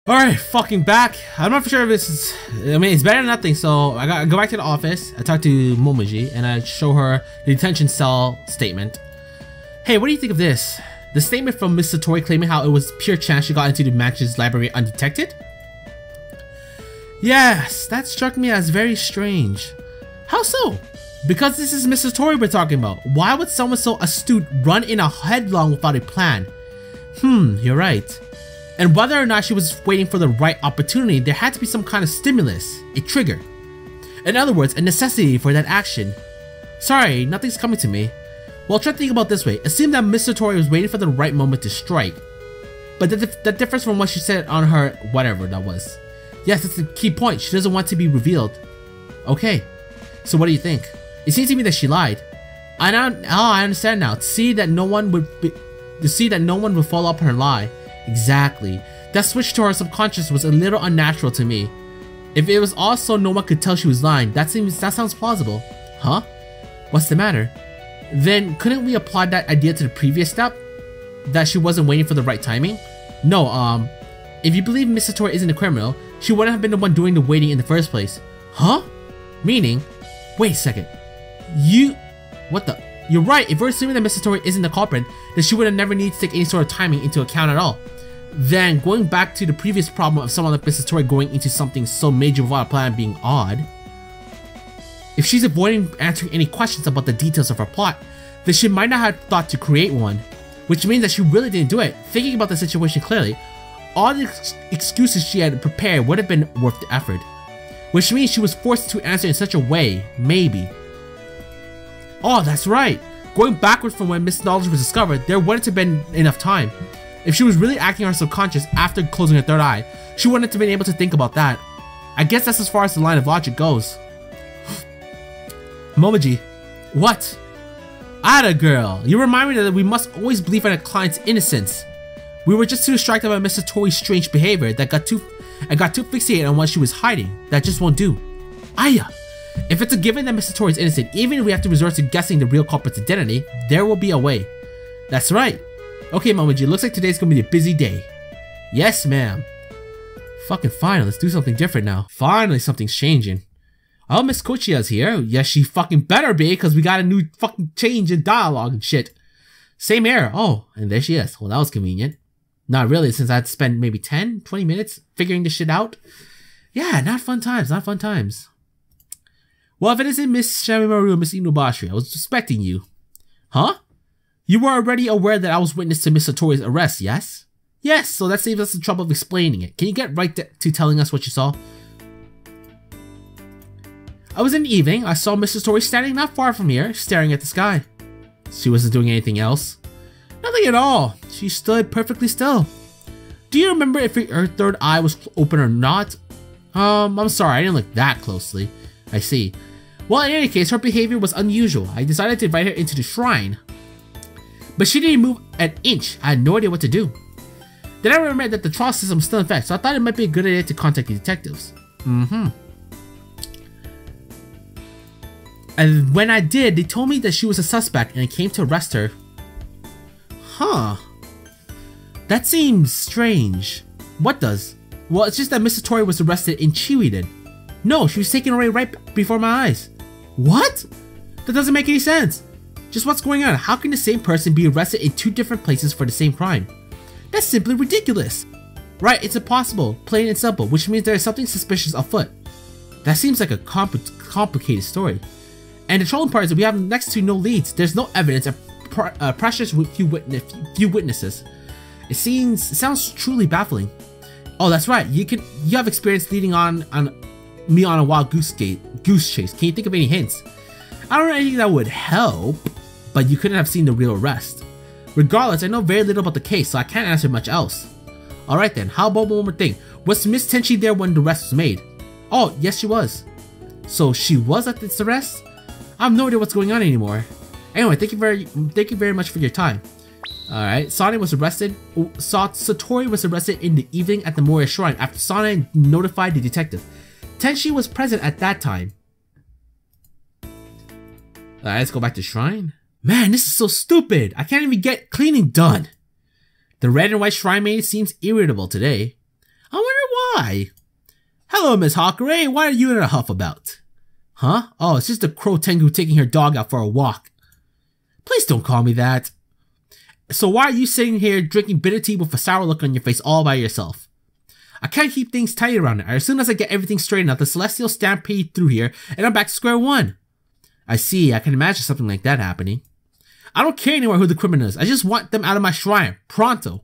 Alright, fucking back. I'm not for sure if this is... I mean, it's better than nothing, so I go back to the office. I talk to Magi, and I show her the detention cell statement. Hey, what do you think of this? The statement from Miss Satori claiming how it was pure chance she got into the Magi's library undetected? Yes, that struck me as very strange. How so? Because this is Miss Satori we're talking about. Why would someone so astute run in a headlong without a plan? You're right. And whether or not she was waiting for the right opportunity, there had to be some kind of stimulus, a trigger. In other words, a necessity for that action. Sorry, nothing's coming to me. Well, try to think about it this way. Assume that Miss Satori was waiting for the right moment to strike. But that differs from what she said on her whatever that was. Yes, that's the key point. She doesn't want to be revealed. Okay, so what do you think? It seems to me that she lied. I understand now. To see that no one would follow up on her lie. Exactly. That switch to her subconscious was a little unnatural to me. If it was also no one could tell she was lying, that sounds plausible. Huh? What's the matter? Then couldn't we apply that idea to the previous step? That she wasn't waiting for the right timing? No, if you believe Miss Satori isn't a criminal, she wouldn't have been the one doing the waiting in the first place. Huh? Meaning? Wait a second. What the? You're right, if we're assuming that Miss Satori isn't the culprit, then she would have never needed to take any sort of timing into account at all. Then, going back to the previous problem of someone like Miss Satori going into something so major without a plan being odd, if she's avoiding answering any questions about the details of her plot, then she might not have thought to create one, which means that she really didn't do it. Thinking about the situation clearly, all the excuses she had prepared would have been worth the effort, which means she was forced to answer in such a way, maybe. Oh, that's right. Going backwards from when Miss Knowledge was discovered, there wouldn't have been enough time. If she was really acting on her subconscious after closing her third eye, she wouldn't have been able to think about that. I guess that's as far as the line of logic goes. Magi. What? Atta girl. You remind me that we must always believe in a client's innocence. We were just too distracted by Miss Satori's strange behavior that got too fixated on what she was hiding. That just won't do. Aya. If it's a given that Miss Satori is innocent, even if we have to resort to guessing the real culprit's identity, there will be a way. That's right. Okay, Magi, looks like today's gonna be a busy day. Yes, ma'am. Fucking fine, let's do something different now. Finally, something's changing. Oh, Miss Kochia's here. Yes, she fucking better be, because we got a new fucking change in dialogue and shit. Same here. Oh, and there she is. Well, that was convenient. Not really, since I had to spend maybe 10, 20 minutes figuring this shit out. Yeah, not fun times, not fun times. Well, if it isn't Miss Shameimaru and Miss Inubashi, I was suspecting you. Huh? You were already aware that I was witness to Miss Satori's arrest, yes? Yes, so that saves us the trouble of explaining it. Can you get right to telling us what you saw? I was in the evening. I saw Miss Satori standing not far from here, staring at the sky. She wasn't doing anything else? Nothing at all. She stood perfectly still. Do you remember if her third eye was open or not? I'm sorry, I didn't look that closely. I see. Well, in any case, her behavior was unusual. I decided to invite her into the shrine. But she didn't move an inch. I had no idea what to do. Then I remembered that the trial system was still in effect, so I thought it might be a good idea to contact the detectives. And when I did, they told me that she was a suspect and I came to arrest her. Huh. That seems strange. What does? Well, it's just that Miss Satori was arrested and Chiwi did. No, she was taken away right before my eyes. What? That doesn't make any sense. Just what's going on? How can the same person be arrested in two different places for the same crime? That's simply ridiculous. Right, it's impossible, plain and simple, which means there is something suspicious afoot. That seems like a complicated story. And the trolling part is that we have next to no leads. There's no evidence and precious few witnesses. It sounds truly baffling. Oh, that's right. You have experience leading me on a wild goose chase. Can you think of any hints? I don't know anything that would help, but you couldn't have seen the real arrest. Regardless, I know very little about the case, so I can't answer much else. Alright then, how about one more thing? Was Miss Tenchi there when the arrest was made? Oh, yes she was. So she was at this arrest? I have no idea what's going on anymore. Anyway, thank you very much for your time. Alright, Satori was arrested in the evening at the Moria Shrine after Satori notified the detective. Tenchi was present at that time. Alright, let's go back to Shrine. Man, this is so stupid. I can't even get cleaning done. The red and white shrine maid seems irritable today. I wonder Hi. Hello, Miss Hakurei. What are you in a huff about? Huh? Oh, it's just the Crow Tengu taking her dog out for a walk. Please don't call me that. So why are you sitting here drinking bitter tea with a sour look on your face all by yourself? I can't keep things tight around here. As soon as I get everything straightened out, the Celestials stampede through here, and I'm back to square one. I see. I can imagine something like that happening. I don't care anymore who the criminal is. I just want them out of my shrine. Pronto.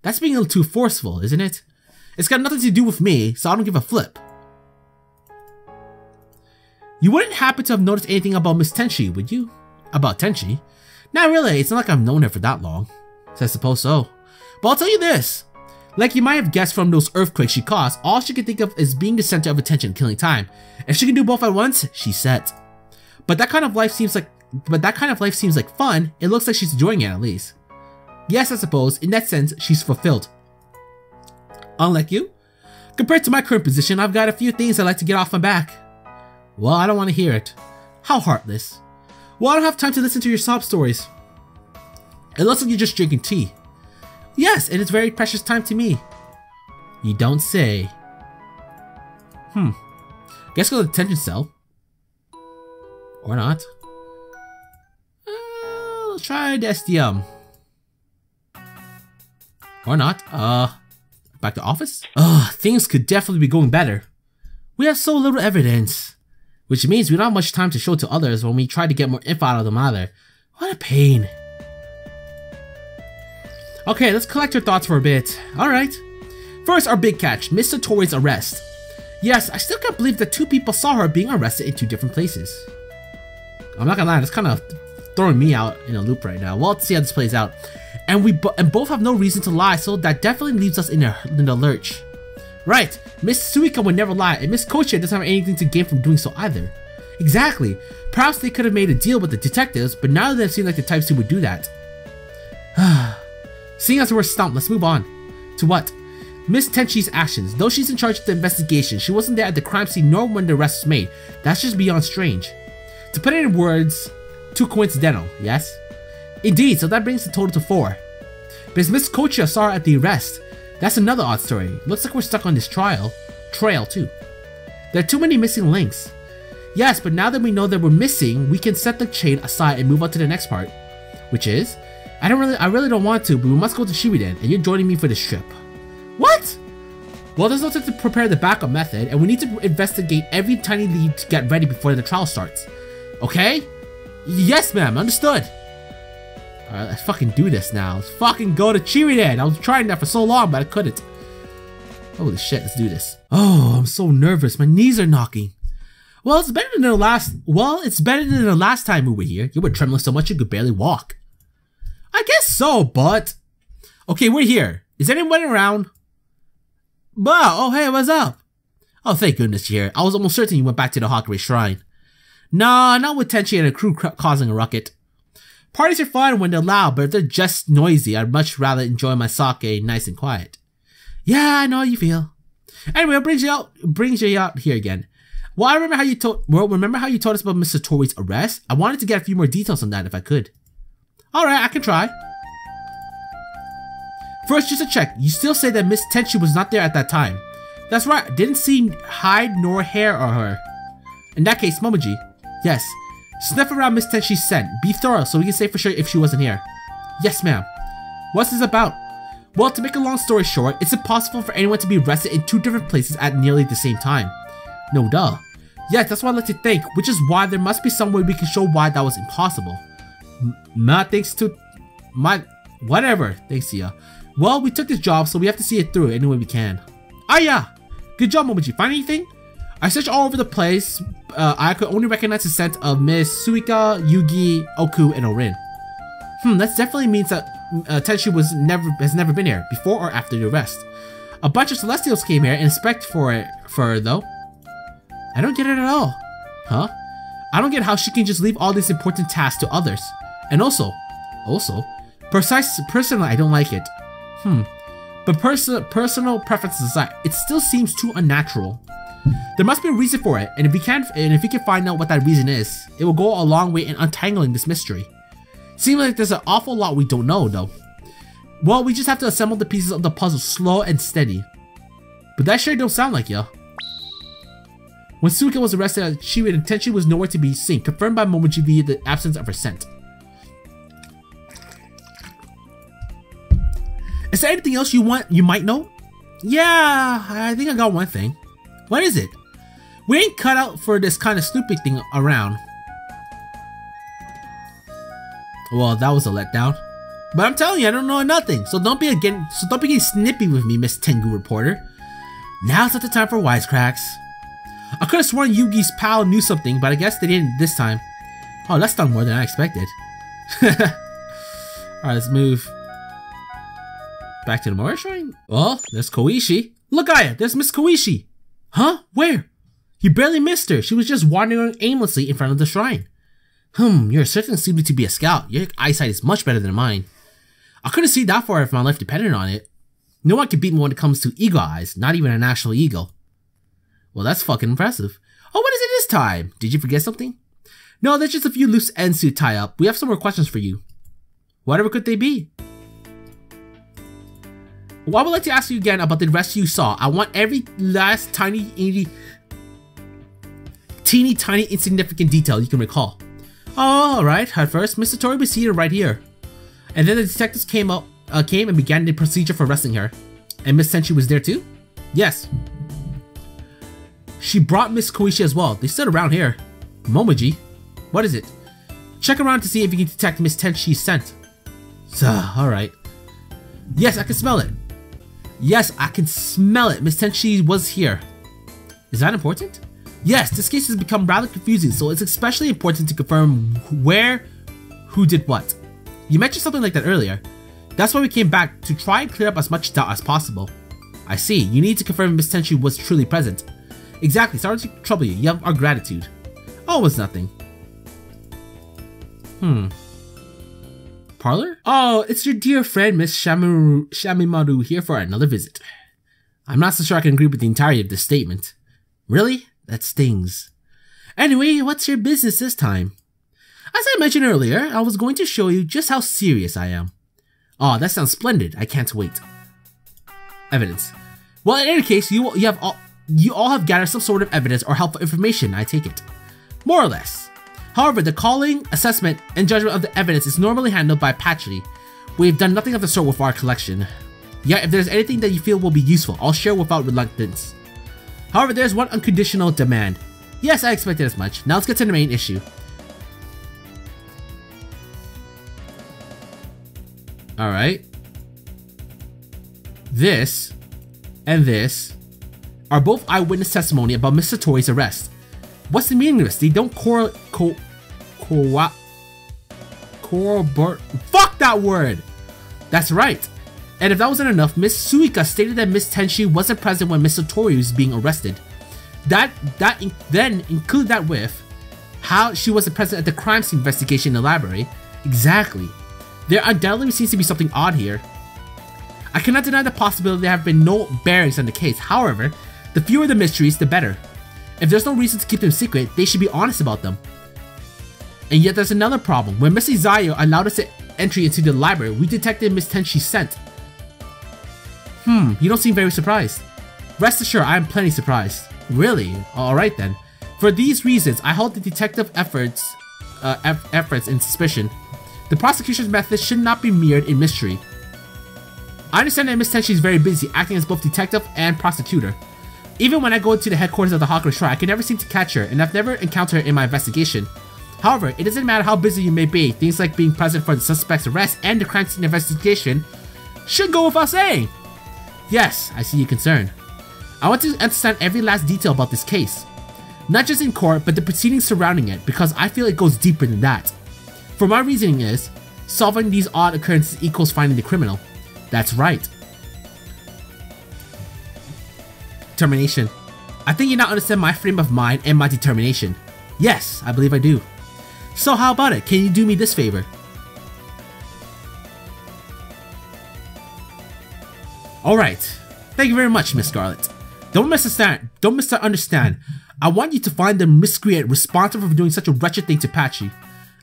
That's being a little too forceful, isn't it? It's got nothing to do with me, so I don't give a flip. You wouldn't happen to have noticed anything about Miss Tenchi, would you? About Tenchi? Not really. It's not like I've known her for that long. So I suppose so. But I'll tell you this. Like you might have guessed from those earthquakes she caused, all she can think of is being the center of attention and killing time. If she can do both at once, she's set. But that kind of life seems like fun. It looks like she's enjoying it at least. Yes, I suppose, in that sense, she's fulfilled. Unlike you, compared to my current position, I've got a few things I'd like to get off my back. Well, I don't want to hear it. How heartless. Well, I don't have time to listen to your sob stories. It looks like you're just drinking tea. Yes, and it's very precious time to me. You don't say. Guess go to the detention cell. Or not. Let's try the SDM. Or not. Back to office? Things could definitely be going better. We have so little evidence. Which means we don't have much time to show to others when we try to get more info out of them either. What a pain. Okay, let's collect your thoughts for a bit. Alright. First, our big catch, Miss Satori's arrest. Yes, I still can't believe that two people saw her being arrested in two different places. I'm not gonna lie, that's kind of throwing me out in a loop right now. Well, let's see how this plays out. And we both have no reason to lie, so that definitely leaves us in the lurch. Right, Miss Suika would never lie, and Miss Kochia doesn't have anything to gain from doing so either. Exactly. Perhaps they could have made a deal with the detectives, but now they seem like the types who would do that. Seeing as we're stumped, let's move on. To what? Miss Tenchi's actions. Though she's in charge of the investigation, she wasn't there at the crime scene nor when the arrest was made. That's just beyond strange. To put it in words, too coincidental, yes? Indeed, so that brings the total to 4. Because Miss Kochia saw her at the arrest. That's another odd story. Looks like we're stuck on this trail too. There are too many missing links. Yes, but now that we know that we're missing, we can set the chain aside and move on to the next part. Which is, I really don't want to, but we must go to Shibiden, and you're joining me for this trip. What? Well, there's no time to prepare the backup method, and we need to investigate every tiny lead to get ready before the trial starts. Okay? Yes, ma'am, understood. Alright, let's fucking do this now. Let's fucking go to Shibiden. I was trying that for so long, but I couldn't. Holy shit, let's do this. Oh, I'm so nervous. My knees are knocking. Well, it's better than the last time we were here. You were trembling so much you could barely walk. I guess so, but... Okay, we're here. Is anyone around? Wow, oh hey, what's up? Oh, thank goodness you're here. I was almost certain you went back to the Hakurei Shrine. Nah, not with Tenchi and a crew causing a ruckus. Parties are fun when they're loud, but if they're just noisy, I'd much rather enjoy my sake nice and quiet. Yeah, I know how you feel. Anyway, what brings you out here again? Well, remember how you told us about Miss Satori's arrest? I wanted to get a few more details on that if I could. Alright, I can try. First, just to check, you still say that Miss Tenchi was not there at that time. That's right, didn't see hide nor hair on her. In that case, Momoji, yes. Sniff around Miss Tenchi's scent. Be thorough so we can say for sure if she wasn't here. Yes, ma'am. What's this about? Well, to make a long story short, it's impossible for anyone to be arrested in two different places at nearly the same time. No duh. Yes, that's what I like to think, which is why there must be some way we can show why that was impossible. Whatever, thanks to ya. Well, we took this job, so we have to see it through any way we can. Ah yeah! Good job, Momoji. Find anything? I searched all over the place. I could only recognize the scent of Miss Suika, Yugi, Oku, and Orin. That definitely means that Tenchi has never been here, before or after the arrest. A bunch of Celestials came here and inspected for her though. I don't get it at all. Huh? I don't get how she can just leave all these important tasks to others. And also, personally, I don't like it. But personal preferences aside, it still seems too unnatural. There must be a reason for it, and if we can find out what that reason is, it will go a long way in untangling this mystery. Seems like there's an awful lot we don't know, though. Well, we just have to assemble the pieces of the puzzle slow and steady. But that sure don't sound like ya. When Suika was arrested, she intention was nowhere to be seen, confirmed by Magi via the absence of her scent. Is there anything else you might know? Yeah, I think I got one thing. What is it? We ain't cut out for this kind of snooping thing around. Well, that was a letdown. But I'm telling you, I don't know nothing. So don't be getting snippy with me, Miss Tengu reporter. Now's not the time for wisecracks. I could have sworn Yugi's pal knew something, but I guess they didn't this time. Oh, that's done more than I expected. Alright, let's move back to the Mori Shrine. Oh, there's Koishi. Look at it, there's Miss Koishi. Huh? Where? You barely missed her. She was just wandering aimlessly in front of the shrine. You're certainly suited to be a scout. Your eyesight is much better than mine. I couldn't see that far if my life depended on it. No one can beat me when it comes to eagle eyes, not even an actual eagle. Well, that's fucking impressive. Oh, what is it this time? Did you forget something? No, there's just a few loose ends to tie up. We have some more questions for you. Whatever could they be? Well, I would like to ask you again about the rest you saw. I want every last teeny tiny insignificant detail you can recall. Oh, alright. At first, Miss Satori was seated right here. And then the detectives came and began the procedure for arresting her. And Miss Senshi was there too? Yes. She brought Miss Koishi as well. They stood around here. Momiji? What is it? Check around to see if you can detect Miss Tenshi's scent. Alright. Yes, I can smell it. Yes, I can smell it. Miss Tenshi was here. Is that important? Yes, this case has become rather confusing, so it's especially important to confirm who did what. You mentioned something like that earlier. That's why we came back, to try and clear up as much doubt as possible. I see, you need to confirm Miss Tenshi was truly present. Exactly, sorry to trouble you, you have our gratitude. Oh, it was nothing. Parlor? Oh, it's your dear friend Miss Shameimaru here for another visit. I'm not so sure I can agree with the entirety of this statement. Really? That stings. Anyway, what's your business this time? As I mentioned earlier, I was going to show you just how serious I am. Oh, that sounds splendid. I can't wait. Evidence. Well, in any case, you all have gathered some sort of evidence or helpful information, I take it. More or less. However, the calling, assessment, and judgment of the evidence is normally handled by Patchy. We have done nothing of the sort with our collection. Yet, if there's anything that you feel will be useful, I'll share without reluctance. However, there's one unconditional demand. Yes, I expected as much. Now let's get to the main issue. Alright. This and this are both eyewitness testimony about Miss Satori's arrest. What's the meaning of this? They don't corrobor. Fuck that word! That's right. And if that wasn't enough, Miss Suika stated that Miss Tenshi wasn't present when Miss Satori was being arrested. Then include that with how she wasn't present at the crime scene investigation in the library. Exactly. There undoubtedly seems to be something odd here. I cannot deny the possibility there have been no bearings on the case. However, the fewer the mysteries, the better. If there's no reason to keep them secret, they should be honest about them. And yet there's another problem. When Miss Izayo allowed us entry into the library, we detected Miss Tenshi's scent. You don't seem very surprised. Rest assured, I am plenty surprised. Really? Alright then. For these reasons, I hold the detective efforts in suspicion. The prosecution's methods should not be mirrored in mystery. I understand that Miss Tenshi is very busy, acting as both detective and prosecutor. Even when I go into the headquarters of the Hakura Shrine, I can never seem to catch her, and I've never encountered her in my investigation. However, it doesn't matter how busy you may be, things like being present for the suspect's arrest and the crime scene investigation should go without saying. Yes, I see your concern. I want to understand every last detail about this case. Not just in court, but the proceedings surrounding it, because I feel it goes deeper than that. For my reasoning is, solving these odd occurrences equals finding the criminal. That's right. Determination. I think you now understand my frame of mind and my determination. Yes, I believe I do. So how about it? Can you do me this favor? Alright. Thank you very much, Miss Scarlet. Don't misunderstand. I want you to find the miscreant responsible for doing such a wretched thing to Patchy.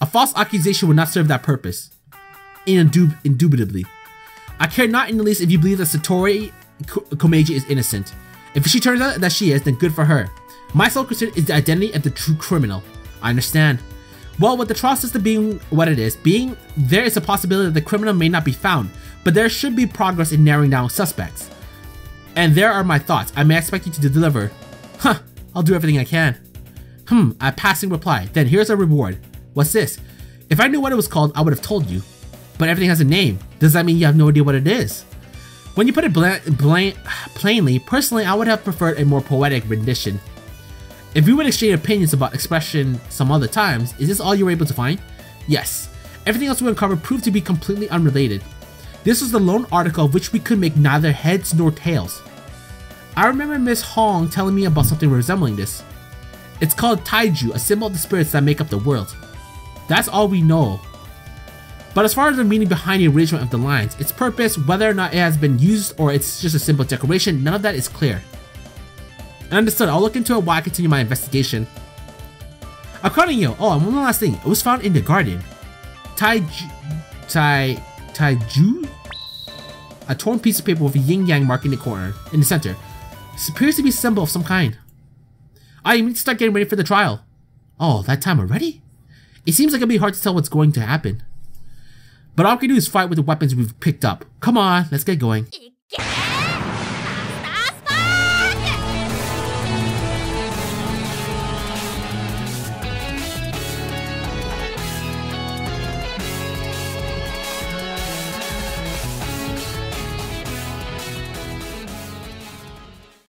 A false accusation would not serve that purpose. Indubitably. I care not in the least if you believe that Satori Komeiji is innocent. If she turns out that she is, then good for her. My sole concern is the identity of the true criminal. I understand. Well, with the trial system being what it is, there is a possibility that the criminal may not be found, but there should be progress in narrowing down suspects. And there are my thoughts. I may expect you to deliver. Huh, I'll do everything I can. A passing reply. Then here's a reward. What's this? If I knew what it was called, I would have told you. But everything has a name. Does that mean you have no idea what it is? When you put it plainly, personally, I would have preferred a more poetic rendition. If we would exchange opinions about expression some other times, is this all you were able to find? Yes. Everything else we uncovered proved to be completely unrelated. This was the lone article of which we could make neither heads nor tails. I remember Miss Hong telling me about something resembling this. It's called Taiju, a symbol of the spirits that make up the world. That's all we know. But as far as the meaning behind the arrangement of the lines, its purpose, whether or not it has been used or it's just a simple decoration, none of that is clear. Understood, I'll look into it while I continue my investigation. According to you, and one last thing, it was found in the garden. Taiju? A torn piece of paper with a yin-yang mark in the corner, in the center. This appears to be a symbol of some kind. You need to start getting ready for the trial. Oh, that time already? It seems like it'll be hard to tell what's going to happen. But all we can do is fight with the weapons we've picked up. Come on, let's get going.